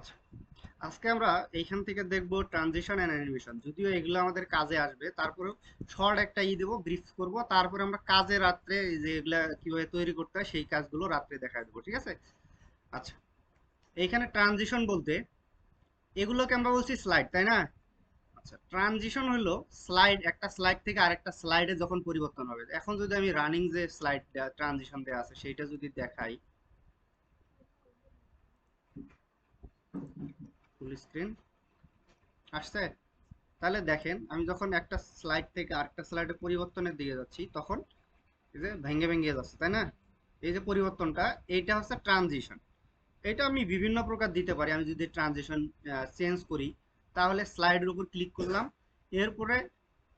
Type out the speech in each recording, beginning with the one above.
আচ্ছা, আজকে আমরা এইখান থেকে দেখব ট্রানজিশন এন্ড অ্যানিমেশন। যদিও এগুলো আমাদের কাজে আসবে, তারপরেও শর্ট একটা দেবো, ব্রিফ করব, তারপরে আমরা কাজে রাত্রে এই যে এগুলা কিভাবে তৈরি করতে হয় সেই কাজগুলো রাত্রে দেখা দেবো, ঠিক আছে? আচ্ছা, এইখানে ট্রানজিশন বলতে এগুলোকে আমরা বলছি স্লাইড, তাই না? আচ্ছা, ট্রানজিশন হলো স্লাইড, একটা স্লাইড থেকে আরেকটা স্লাইডে যখন পরিবর্তন হবে। এখন যদি আমি রানিং যে স্লাইড ট্রানজিশন দেওয়া আছে সেইটা যদি দেখাই, ফুল স্ক্রিন আসছে, তাহলে দেখেন আমি যখন একটা স্লাইড থেকে আরেকটা স্লাইডে পরিবর্তনের দিকে যাচ্ছি তখন এই যে ভেঙে ভেঙে যাচ্ছে, তাই না? এই যে পরিবর্তনটা, এইটা হচ্ছে ট্রানজিশন। এটা আমি বিভিন্ন প্রকার দিতে পারি। আমি যদি ট্রানজিশন চেঞ্জ করি, তাহলে স্লাইডের উপর ক্লিক করলাম, এরপরে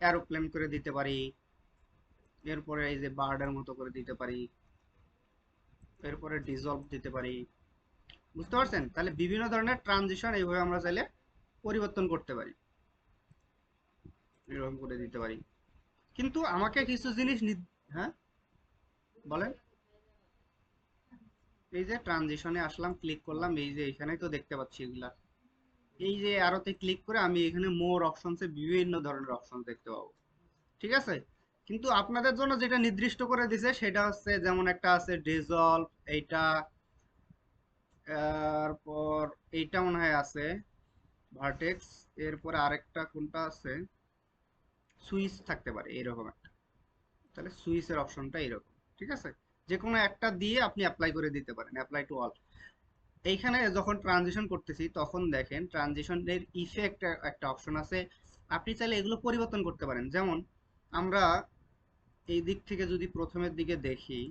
অ্যারোপ্লেন করে দিতে পারি, এরপরে এই যে বার্ডের মতো করে দিতে পারি, এরপরে ডিসলভ দিতে পারি। বুঝতে পারছেন? তাহলে বিভিন্ন ধরনের ট্রানজিশন এইভাবে আমরা চাইলে পরিবর্তন করতে পারি, এরকম করে দিতে পারি। কিন্তু আমাকে কিছু জিনিস হ্যাঁ, বলেন। এই যে ট্রানজিশনে আসলাম, ক্লিক করলাম, এই যে এখানেই তো দেখতে পাচ্ছি এগুলা। এই যে আরোতে ক্লিক করে আমি এখানে মোর অপশনসে বিভিন্ন ধরনের অপশন দেখতে পাবো, ঠিক আছে? কিন্তু আপনাদের জন্য যেটা নির্দিষ্ট করে দিছে সেটা হচ্ছে, যেমন একটা আছে ডিসলভ, এইটা, এরপর এইটা মনে হয় আছে ভার্টেক্স, এরপরে আরেকটা কোনটা আছে, সুইচ থাকতে পারে এরকম একটা। তাহলে সুইচের অপশনটা এরকম, ঠিক আছে? যে কোনো একটা দিয়ে আপনি অ্যাপ্লাই করে দিতে পারেন, অ্যাপ্লাই টু অল। এইখানে যখন ট্রানজিশন করতেছি তখন দেখেন ট্রানজিশনের ইফেক্ট একটা অপশন আছে। আপনি চাইলে এগুলো পরিবর্তন করতে পারেন। যেমন আমরা এই দিক থেকে যদি প্রথমের দিকে দেখি,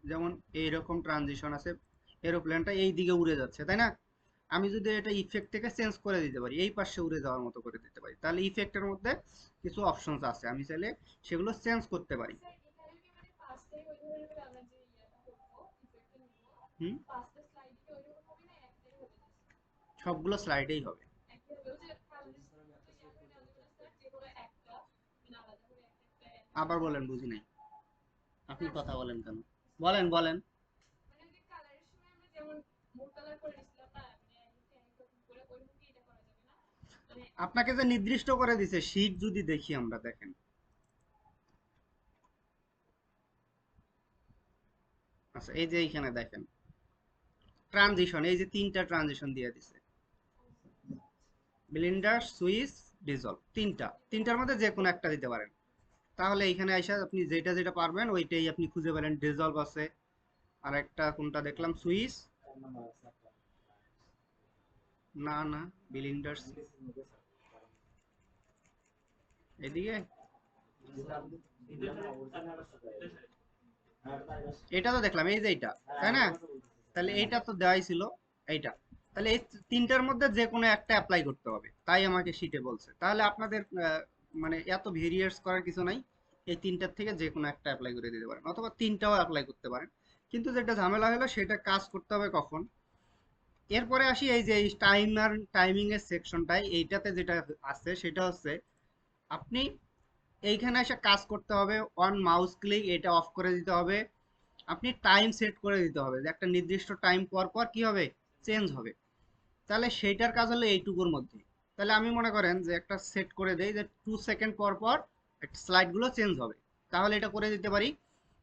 যেমন এইরকম ট্রানজিশন আছে, এরোপ্লেনটা এই দিকে উড়ে যাচ্ছে, তাই না? আমি যদি এটা ইফেক্ট থেকে চেঞ্জ করে দিতে পারি, এই পাশে উড়ে যাওয়ার মতো করে দিতে পারি, তাহলে ইফেক্টের মধ্যে কিছু অপশনস আছে, আমি চাইলে সেগুলো চেঞ্জ করতে পারি। হুম, সবগুলো স্লাইডেই হবে। আবার বলেন, বুঝি নাই। আপনি কথা বলেন কেন? বলেন বলেন। আপনাকে যে নির্দিষ্ট করে দিছে শীট, যদি দেখি আমরা, দেখেন। আচ্ছা, এই যে এইখানে দেখেন ট্রানজিশন, এই যে তিনটা ট্রানজিশন দিয়ে দিছে, ব্লেন্ডার, সুইচ, ডিসলভ, তিনটার মধ্যে যে কোনো একটা দিতে পারেন। তাহলে এইখানে আইসা আপনি যেটা যেটা পারবেন ওইটাই আপনি খুঁজে পেলেন। ডিসলভ আছে, আর একটা কোনটা দেখলাম, সুইচ। না না, ব্লেন্ডার, এদিকে এটা তো দেখলাম, এই যে এইটা, তাই না? তাহলে এইটা তো দেওয়াই ছিল, এইটা। তাহলে এই তিনটার মধ্যে যে কোনো একটা অ্যাপ্লাই করতে হবে, তাই আমাকে শিটে বলছে। তাহলে আপনাদের মানে এত ভেরিয়েটস করার কিছু নাই, এই তিনটার থেকে যে কোনো একটা অ্যাপ্লাই করে দিতে পারেন, অথবা তিনটাও অ্যাপ্লাই করতে পারেন। কিন্তু যেটা ঝামেলা হলো সেটা কাজ করতে হবে কখন। এরপরে আসি এই যে এই টাইমিং এর সেকশনটাই, এইটাতে যেটা আছে সেটা হচ্ছে, আপনি এইখানে এসে কাজ করতে হবে, অন মাউস ক্লিক এটা অফ করে দিতে হবে। আপনি টাইম সেট করে দিতে হবে যে একটা নির্দিষ্ট টাইম পর পর কি হবে, চেঞ্জ হবে। তাহলে সেইটার কাজ হলো এইটুকুর মধ্যে। তাহলে আমি মনে করেন যে একটা সেট করে দেই যে 2 সেকেন্ড পর পর স্লাইডগুলো চেঞ্জ হবে, তাহলে এটা করে দিতে পারি।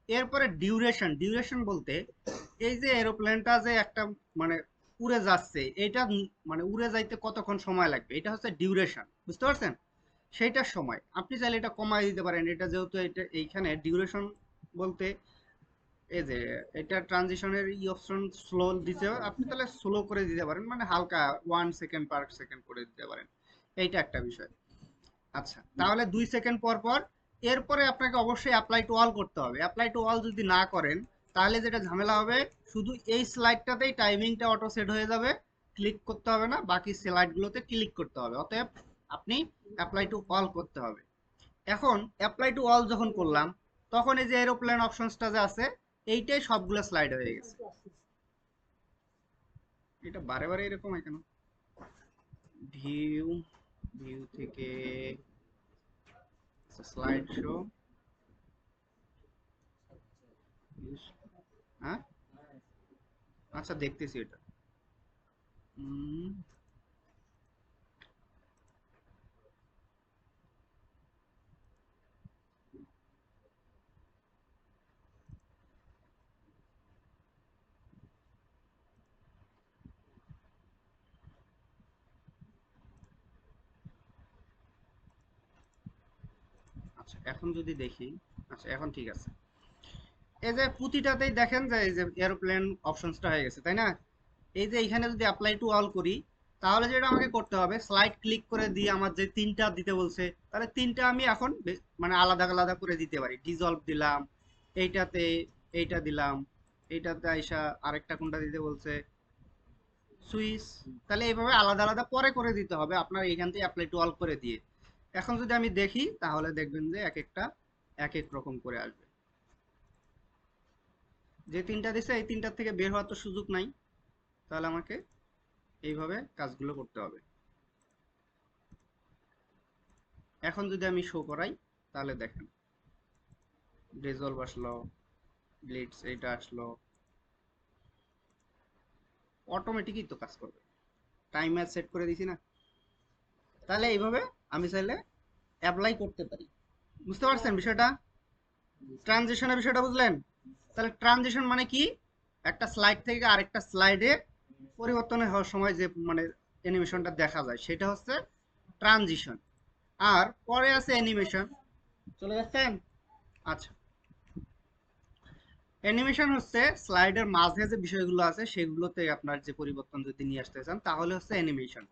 এরপরে ডিউরেশন, ডিউরেশন বলতে এই যে এরোপ্লেনটা যে একটা মানে উড়ে যাচ্ছে, এটা মানে উড়ে যাইতে কতক্ষণ সময় লাগবে, এটা হচ্ছে ডিউরেশন, বুঝতে পারছেন? সেইটার সময় আপনি চাইলে এটা কমায় দিতে পারেন। এটা যেহেতু এটা এইখানে ডিউরেশন বলতে, এই যে এটা ট্রানজিশনের ই অপশন স্লো দিতে, আপনি তাহলে স্লো করে দিতে পারেন, মানে হালকা 1 সেকেন্ড পার সেকেন্ড করে দিতে পারেন। এইটা একটা বিষয়। আচ্ছা, তাহলে 2 সেকেন্ড পর পর। এরপরে আপনাকে অবশ্যই অ্যাপ্লাই টু অল করতে হবে। অ্যাপ্লাই টু অল যদি না করেন, তাহলে যেটা ঝামেলা হবে, শুধু এই স্লাইডটাতেই টাইমিংটা অটো সেট হয়ে যাবে, ক্লিক করতে হবে না, বাকি স্লাইডগুলোতে ক্লিক করতে হবে। অতএব আপনি অ্যাপ্লাই টু অল করতে হবে। এখন অ্যাপ্লাই টু অল যখন করলাম, তখন এই যে এরোপ্লেন অপশনসটা যে আছে, এইটাই সবগুলো স্লাইড হয়ে গেছে। এটা বারে বারে এরকম হয় কেন? ভিউ, ভিউ থেকে স্লাইড শো, হ্যাঁ, আচ্ছা দেখতেছি এটা। উম, আচ্ছা এখন যদি দেখি, আচ্ছা এখন ঠিক আছে। এই যে প্রতিটাতেই দেখেন যে এই যে এরোপ্লেন অপশনসটা হয়ে গেছে, তাই না? এই যে এখানে যদি অ্যাপ্লাই টু অল করি, তাহলে যেটা আমাকে করতে হবে স্লাইড ক্লিক করে দিয়ে আমার যে তিনটা দিতে বলছে, তাহলে তিনটা আমি এখন মানে আলাদা আলাদা করে দিতে পারি। ডিজলভ দিলাম এইটাতে, এইটা দিলাম এইটাতে, আইসা আরেকটা কোনটা দিতে বলছে, সুইচ। তাহলে এইভাবে আলাদা আলাদা পরে করে দিতে হবে আপনার এইখান থেকে অ্যাপ্লাই টু অল করে দিয়ে। এখন যদি আমি দেখি তাহলে দেখবেন যে এক একটা এক এক রকম করে আসবে। যে তিনটা দিছে এই তিনটার থেকে বের হওয়ার তো সুযোগ নাই, তাহলে আমাকে এইভাবে কাজগুলো করতে হবে। এখন যদি আমি শো করাই তাহলে দেখেন রেজলভ আসলো, ব্লিটস এইটা আসলো, অটোমেটিকই তো কাজ করবে, টাইমার সেট করে দিছি না। তাহলে এইভাবে আমি চাইলে অ্যাপ্লাই করতে পারি। বুঝতে পারছেন বিষয়টা? ট্রানজিশনের বিষয়টা বুঝলেন? তাহলে ট্রানজিশন মানে কি, একটা স্লাইড থেকে আরেকটা স্লাইডে পরিবর্তন হওয়ার সময় যে মানে অ্যানিমেশনটা দেখা যায় সেটা হচ্ছে ট্রানজিশন। আর পরে আছে অ্যানিমেশন। চলে যাচ্ছেন? আচ্ছা, অ্যানিমেশন হচ্ছে স্লাইডের মাঝে যে বিষয়গুলো আছে সেগুলোতে আপনার যে পরিবর্তন যদি নিয়ে আসতে চান তাহলে হচ্ছে অ্যানিমেশন।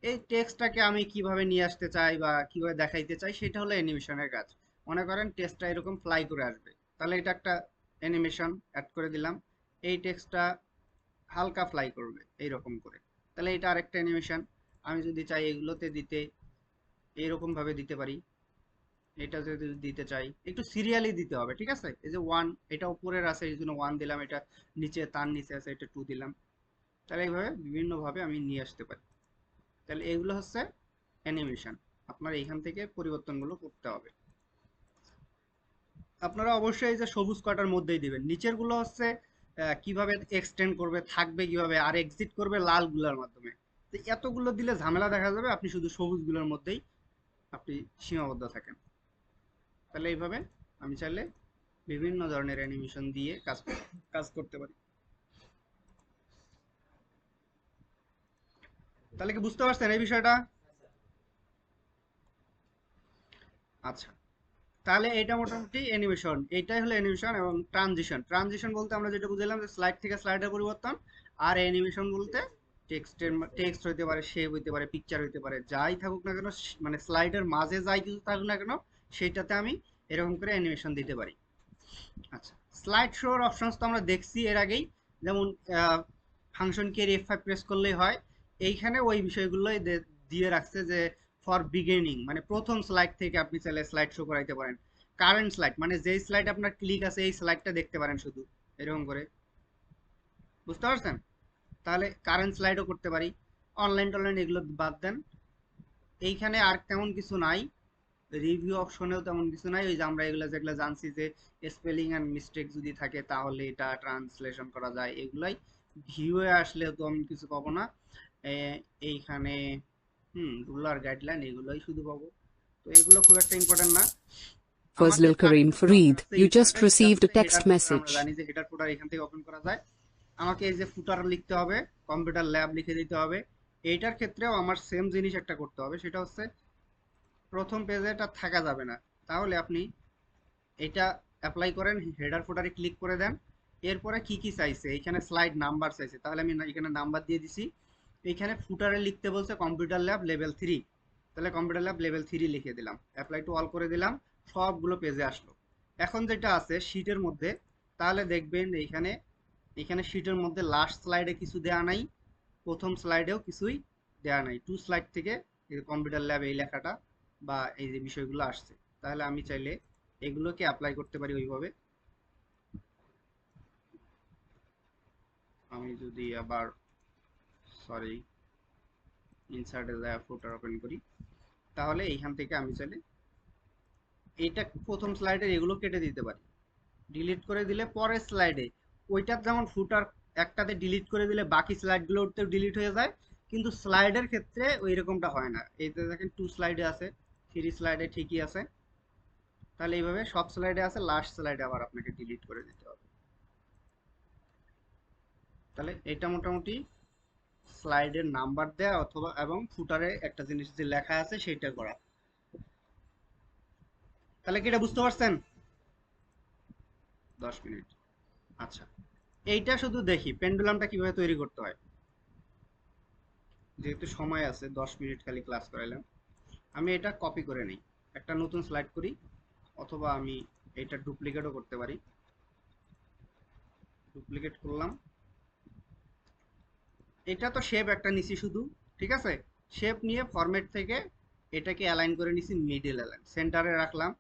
এই টেক্সটটাকে আমি কিভাবে নিয়ে আসতে চাই বা কিভাবে দেখাইতে চাই সেটা হলো অ্যানিমেশনের কাজ। মনে করেন টেক্সটটা এরকম ফ্লাই করে আসবে, তাহলে এটা একটা অ্যানিমেশন অ্যাড করে দিলাম। এই টেক্সটটা হালকা ফ্লাই করবে এইরকম করে, তাহলে এটা আরেকটা অ্যানিমেশন। আমি যদি চাই এগুলোতে দিতে, এইরকম ভাবে দিতে পারি। এটা যদি দিতে চাই একটু সিরিয়ালি দিতে হবে, ঠিক আছে? এই যে ওয়ান, এটা উপরের আছে এই জন্য ওয়ান দিলাম, এটা নিচে তার নিচে আছে এটা টু দিলাম। তাহলে এইভাবে বিভিন্ন ভাবে আমি নিয়ে আসতে পারি। তাহলে এগুলো হচ্ছে অ্যানিমেশন। আপনার এইখান থেকে পরিবর্তনগুলো করতে হবে। আপনারা অবশ্যই এই যে সবুজ কয়টার মধ্যেই দিবেন, নিচের গুলো হচ্ছে কিভাবে এক্সটেন্ড করবে থাকবে কিভাবে, আর এক্সিট করবে লাল গুলার মাধ্যমে। তো এতগুলো দিলে ঝামেলা দেখা যাবে, আপনি শুধু সবুজ গুলোর মধ্যেই আপনি সীমাবদ্ধ থাকেন। তাহলে এইভাবে আমি চাইলে বিভিন্ন ধরনের অ্যানিমেশন দিয়ে কাজ করতে পারি। তাহলে কি বুঝতে পারছেন এই বিষয়টা? আচ্ছা, তাহলে এটা মোটামুটি অ্যানিমেশন, এটাই হলো অ্যানিমেশন। এবং ট্রানজিশন, ট্রানজিশন বলতে আমরা যেটা বুঝলাম যে স্লাইড থেকে স্লাইডের পরিবর্তন। আর অ্যানিমেশন বলতে টেক্সট হইতে পারে, শেপ হইতে পারে, পিকচার হইতে পারে, যাই থাকুক না কেন, মানে স্লাইডের মাঝে যাই কিছু থাকুক না কেন সেইটাতে আমি এরকম করে অ্যানিমেশন দিতে পারি। আচ্ছা, স্লাইড শোর অপশনস তো আমরা দেখছি এর আগেই। যেমন ফাংশন কে F5 প্রেস করলেই হয়। এইখানে ওই বিষয়গুলোই দিয়ে রাখছে যে ফর বিগিনিং মানে প্রথম স্লাইড থেকে আপনি চাইলে স্লাইড শো করাইতে পারেন। কারেন্ট স্লাইড মানে যেই স্লাইড আপনার ক্লিক আছে এই স্লাইডটা দেখতে পারেন শুধু, এরকম করে। বুঝতে পারছেন? তাহলে কারেন্ট স্লাইডও করতে পারি। অনলাইন টনলাইন এগুলো বাদ দেন, এইখানে আর তেমন কিছু নাই। রিভিউ অপশনেও তেমন কিছু নাই। ওই যে আমরা এগুলো যেগুলো জানছি যে স্পেলিং এন্ড মিস্টেক যদি থাকে তাহলে এটা ট্রান্সলেশন করা যায়, এগুলাই। ভিউয়ে আসলে তো আমি কিছু পাবো না। এইখানে রুলার গাইডলাইন এগুলোই শুধু পাবো। তো এগুলো খুব একটা ইম্পর্টেন্ট না। আমাকে Fazlul Kareem কারেক্ট দরকার Fareed, হচ্ছে you এইখানে, just এটা received হচ্ছে a text হেডার ফুটার। আমরা message. জানি যে হেডার ফুটার এখান থেকে ওপেন করা যায়। আমাকে এই যে ফুটার লিখতে হবে, কম্পিউটার ল্যাব লিখে দিতে হবে। এইটার ক্ষেত্রেও আমার সেম জিনিস একটা করতে হবে, সেটা হচ্ছে প্রথম পেজে এটা থাকা যাবে না। তাহলে আপনি এটা অ্যাপ্লাই করেন, হেডার ফুটারে ক্লিক করে দেন। এরপরে কি কি চাইছে, এখানে স্লাইড নাম্বার চাইছে, তাহলে আমি এখানে নাম্বার দিয়ে দিছি। এখানে ফুটারে লিখতে বলছে কম্পিউটার ল্যাব লেভেল 3, তাহলে কম্পিউটার ল্যাব লেভেল 3 লিখে দিলাম, অ্যাপ্লাই টু অল করে দিলাম। সবগুলো পেজে আসলো। এখন যেটা আছে শীটের মধ্যে, তাহলে দেখবেন এইখানে, এখানে শীটের মধ্যে লাস্ট স্লাইডে কিছু দেয়া নাই, প্রথম স্লাইডেও কিছুই দেয়া নাই। টু স্লাইড থেকে কম্পিউটার ল্যাব এই লেখাটা বা এই যে বিষয়গুলো আসছে। তাহলে আমি চাইলে এগুলোকে অ্যাপ্লাই করতে পারি ওইভাবে। আমি যদি আবার, সরি, ইনসার্টে যায় ফুটার ওপেন করি, তাহলে এইখান থেকে আমি চাইলে এইটা প্রথম স্লাইডের এগুলো কেটে দিতে পারি। ডিলিট করে দিলে পরের স্লাইডে ওইটার যেমন ফুটার একটাতে ডিলিট করে দিলে বাকি স্লাইডগুলোতেও ডিলিট হয়ে যায়, কিন্তু স্লাইডের ক্ষেত্রে ওই রকমটা হয় না। এই যে দেখেন 2 স্লাইডে আছে, 3 স্লাইডে ঠিকই আছে। তাহলে এইভাবে সব স্লাইডে আছে, লাস্ট স্লাইডে আবার আপনাকে ডিলিট করে দিতে হবে। তাহলে এটা মোটামুটি স্লাইডের নাম্বার দেয়া অথবা এবং ফুটারে একটা জিনিস যে লেখা আছে সেটা করা। তাহলে কি এটা বুঝতে পারছেন? 10 মিনিট। আচ্ছা, এইটা শুধু দেখি পেন্ডুলামটা কিভাবে তৈরি করতে হয়। যেহেতু সময় আছে, 10 মিনিট খালি ক্লাস করাইলাম, আমি এটা কপি করে নিই, একটা নতুন স্লাইড করি, অথবা আমি এটা ডুপ্লিকেটও করতে পারি। ডুপ্লিকেট করলাম। এটা তো শেপ একটা নিছি শুধু, ঠিক আছে। শেপ নিয়ে ফরম্যাট থেকে এটাকে অ্যালাইন করে নিছি, মিডল অ্যালাইন সেন্টারে রাখলাম।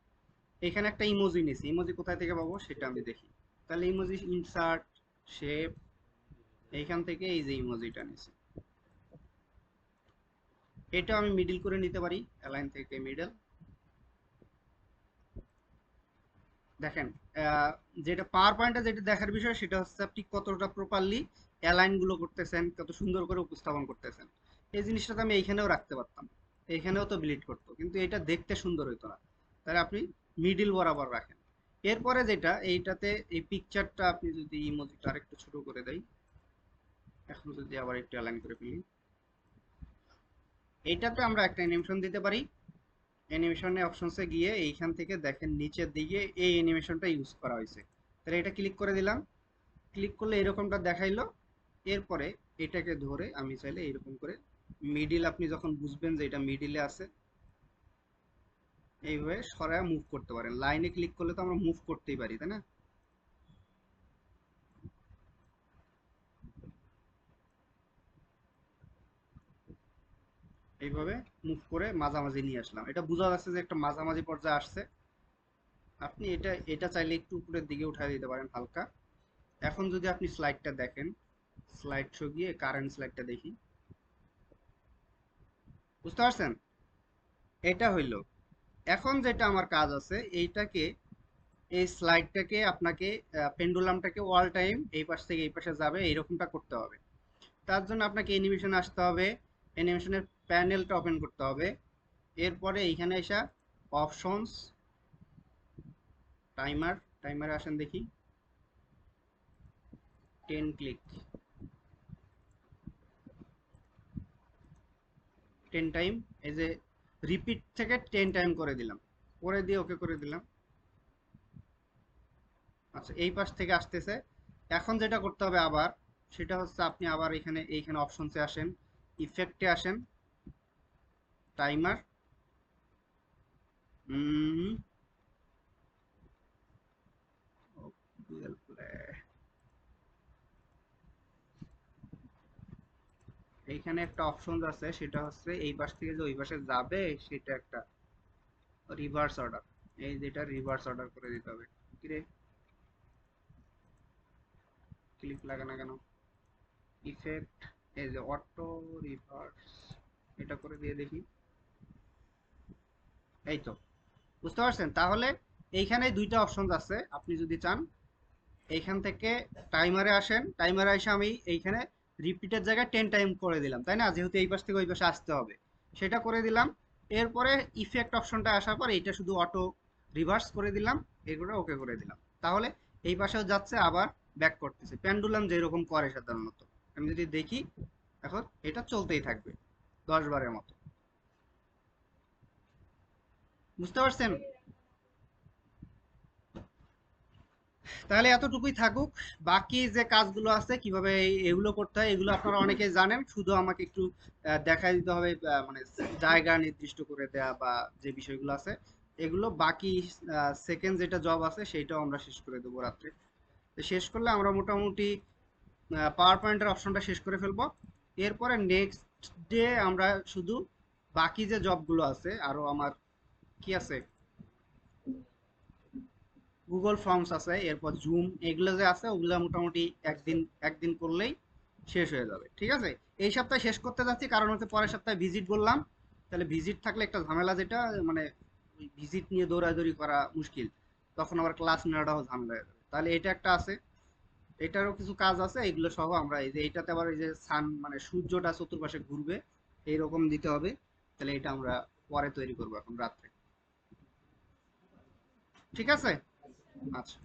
এখানে একটা ইমোজি নিছি, ইমোজি কোথায় থেকে পাবো সেটা আমি দেখি। তাহলে ইমোজি ইনসার্ট, শেপ, এইখান থেকে এই যে ইমোজিটা নিছি, এটা আমি মিডল করে নিতে পারি, অ্যালাইন থেকে মিডল। দেখেন, যেটা পাওয়ার পয়েন্টে যেটা দেখার বিষয় সেটা হচ্ছে আপনি কতটা প্রপারলি অ্যালাইন গুলো করতেছেন, কত সুন্দর করে উপস্থাপন করতেছেন। এই জিনিসটা তো আমি এইখানেও রাখতে পারতাম, এইখানেও তো বিলিট করতো, কিন্তু এটা দেখতে সুন্দর হইতো না। তাহলে আপনি মিডিল বরাবর রাখেন। এরপরে যেটা এইটাতে এই পিকচারটা আপনি যদি ইমোজিটা আরেকটু ছোট করে দেই, এখন যদি আবার একটু অ্যালাইন করে ফেলি, এইটাতে আমরা একটা অ্যানিমেশন দিতে পারি। অ্যানিমেশনে অপশনসে গিয়ে এইখান থেকে দেখেন নিচের দিকে এই অ্যানিমেশনটা ইউজ করা হয়েছে। তাহলে এটা ক্লিক করে দিলাম, ক্লিক করলে এরকমটা দেখাইলো। এরপরে এটাকে ধরে আমি চাইলে এরকম করে মিডিল, আপনি যখন বুঝবেন যে এটা মিডিলে আছে, এইভাবে সরায় মুভ করতে পারেন। লাইনে ক্লিক করলে তো আমরা মুভ করতেই পারি, তাই না? এইভাবে মুভ করে মাঝামাঝি নিয়ে আসলাম, এটা বোঝা যাচ্ছে যে একটা মাঝামাঝি পর্যায়ে আসছে। আপনি এটা এটা চাইলে একটু উপরের দিকে উঠায় দিতে পারেন হালকা। এখন যদি আপনি স্লাইডটা দেখেন, স্লাইড শো গিয়ে কারেন্ট স্লাইডটা দেখি, বুঝতে পারছেন? এটা হইল। এখন যেটা আমার কাজ আছে, এইটাকে, এই স্লাইডটাকে আপনাকে, পেন্ডুলামটাকে অল টাইম এই পাশ থেকে এই পাশে যাবে এইরকমটা করতে হবে। তার জন্য আপনাকে অ্যানিমেশন আসতে হবে, অ্যানিমেশনের প্যানেলটা ওপেন করতে হবে। এরপরে এইখানে এসে অপশনস, টাইমার, টাইমারে আসেন দেখি, 10 ক্লিক, 10 টাইম, এই যে রিপিট থেকে 10 টাইম করে দিলাম, করে দিয়ে ওকে করে দিলাম। আচ্ছা, এই পাশ থেকে আসতেছে। এখন যেটা করতে হবে আবার, সেটা হচ্ছে আপনি আবার এখানে এইখানে অপশনসে আসেন, ইফেক্টে আসেন, টাইমার, গুগল প্লে, এইখানে একটা অপশন আছে, সেটা হচ্ছে এই পাশ থেকে যে ওই পাশে যাবে সেটা একটা রিভার্স অর্ডার। এই যেটা রিভার্স অর্ডার করে দিতে হবে। কিরে, ক্লিক লাগে না কেন? ইফেক্ট, এই যে অটো রিভার্স, এটা করে দিয়ে দেখি। এই তো, বুঝতে পারছেন? তাহলে এইখানে দুইটা অপশন আছে, আপনি যদি চান এইখান থেকে টাইমারে আসেন, টাইমারে এসে আমি এইখানে রিপিটের জায়গায় 10 টাইম করে দিলাম, তাই না? যেহেতু এই পাশ থেকে ওই পাশে আসতে হবে, সেটা করে দিলাম। এরপরে ইফেক্ট অপশনটা আসার পর এইটা শুধু অটো রিভার্স করে দিলাম, এগুলো ওকে করে দিলাম। তাহলে এই পাশেও যাচ্ছে, আবার ব্যাক করতেছে, পেন্ডুলাম যেরকম করে সাধারণত। আমি যদি দেখি, এখন এটা চলতেই থাকবে 10 বারের মতো। বুঝতে পারছেন? তাহলে এতটুকুই থাকুক। বাকি যে কাজগুলো আছে কিভাবে এগুলো করতে হয় এগুলো আপনারা অনেকেই জানেন, শুধু আমাকে একটু দেখাই দিতে হবে, মানে জায়গা নির্দিষ্ট করে দেয়া বা যে বিষয়গুলো আছে এগুলো। বাকি সেকেন্ড যেটা জব আছে সেটাও আমরা শেষ করে দেবো রাত্রে। তো শেষ করলে আমরা মোটামুটি পাওয়ার পয়েন্টের অপশনটা শেষ করে ফেলবো। এরপরে নেক্সট ডে আমরা শুধু বাকি যে জবগুলো আছে, আরো আমার কি আছে, গুগল ফর্মস আছে, এরপর জুম, এগুলো যে আছে ওগুলো মোটামুটি একদিন একদিন করলেই শেষ হয়ে যাবে, ঠিক আছে। এই সপ্তাহে শেষ করতে যাচ্ছি, কারণ হচ্ছে পরের সপ্তাহে ভিজিট বললাম। তাহলে ভিজিট থাকলে একটা ঝামেলা, যেটা মানে ভিজিট নিয়ে দৌড়াদৌড়ি করা মুশকিল, তখন আবার ক্লাস নেওয়াটাও ঝামেলা হয়ে যাবে। তাহলে এটা একটা আছে। এটারও কিছু কাজ আছে, এগুলো সহ আমরা এই যে এইটাতে আবার এই যে সান মানে সূর্যটা চতুর্পাশে ঘুরবে এইরকম দিতে হবে। তাহলে এটা আমরা পরে তৈরি করবো এখন রাত্রে। ঠিক আছে? আচ্ছা।